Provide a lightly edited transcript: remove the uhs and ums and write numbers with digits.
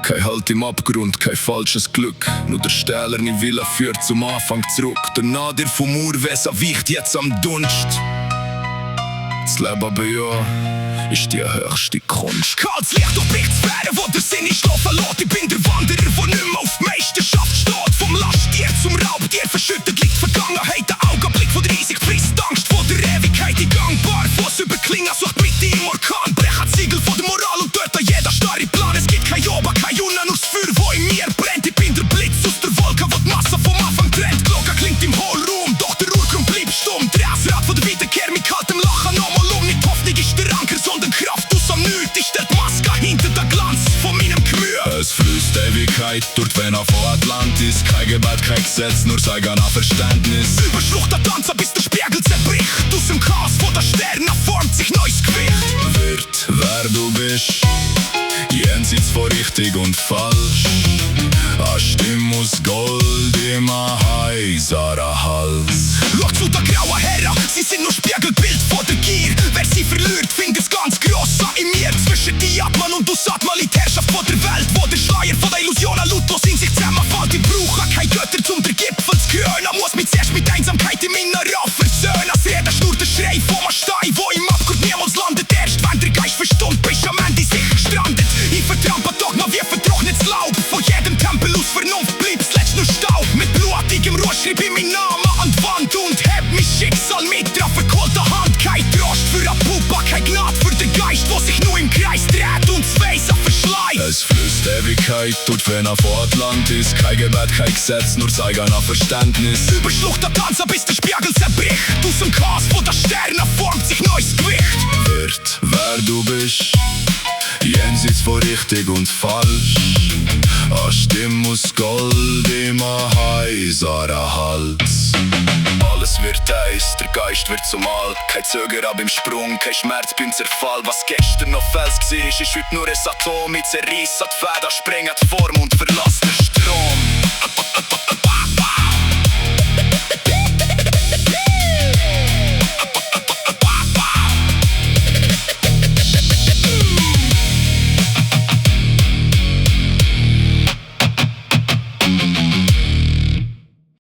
Kein Halt im Abgrund, kein falsches Glück. Nur der stählerne Wille führt zum Anfang zurück. Der Nadir vom Urwesen weicht jetzt am Dunst. Das Leben aber ja, ist die höchste Kunst. Kaltes Licht durchbricht die Sphäre, wo der Sinn ist schlafen lässt. Ich bin der Wanderer, der nicht mehr auf die Meisterschaft steht. Vom Lasttier zum Raubtier verschüttet liegt Vergangenheit. Der Augenblick von der riesig frisst Angst vor der Ewigkeit. Die gangbar, Fuss über Klingen, sucht Mitte im Orkan. Brechen Siegel von der Moral und dort an jeder starre Plan. Es gibt kein Oben, kein Unten, nur das Feuer, wo in mir brennt. Ich bin der Blitz aus der Wolke, wo die Masse vom Anfang trennt. Die Glocke klingt im Hohlraum, doch der Urgrund bleibt stumm. Der Rad von der Wiederkehr mit kaltem Lachen nochmal um. Nicht Hoffnung ist der Anker, sondern Kraft aus am Nichts. Ich stell die Maske hinter den Glanz von meinem Gemüt. Es fließt Ewigkeit durch die Venen von Atlantis. Kein Gebet, kein Gesetz, nur sein eigenes Verständnis. Über Schlucht der Tanzer, bis der Spiegel zerbricht. Aus dem Chaos von der Sterne formt sich neues Gewicht. Wird, wer du bist, jenseits von richtig und falsch. Eine Stimme aus Gold im heiseren Hals. Schau zu den grauen Herren, sie sind nur Spiegelbild von der Gier. Wer sie verliert, findet es ganz gross an in mir. Zwischen die Atman und du Satman liegt die Herrschaft von der Welt, wo der Schleier von der Illusionen lautlos in sich zusammenfällt. Ich brauche keine Götter, um den Gipfel zu krönen. Muss mich zuerst mit Einsamkeit im Inneren versöhnen. Als jeder schnurrt der Schrei von einem Stein, wo im Abgrund niemals landet. Erst wenn der Geist verstummt, bist am Ende sicher gestrandet. Ich vertrampe Dogma wie vertrocknetes Laub. Von jedem Tempel aus Vernunft bleibt zuletzt nur Staub. Mit blutigem Ruhe schreib ich meinen Namen an die Wand und heb mein Schicksal mit drauf verkohlter Hand. Kein Trost für eine Puppe, kein Gnade für den Geist, der sich nur im Kreis dreht und das Weiss verschleißt. Es fließt Ewigkeit durch die Venen von Atlantis. Kein Gebet, kein Gesetz, nur sein eigenes Verständnis. Über Schlucht der Tanzer, bis der Spiegel zerbricht. Aus dem Chaos von der Sterne formt sich neues Gewicht. Wird, wer du bist, jenseits von richtig und falsch. Eine Stimme aus Gold im heiseren Hals. Alles wird eins, der Geist wird zum Mal. Kein Zögern beim Sprung, kein Schmerz beim Zerfall. Was gestern noch Fels war, ist heute nur ein Atom. Ich zerreiss an die Fäden, spring an die Form und verlass den Strom.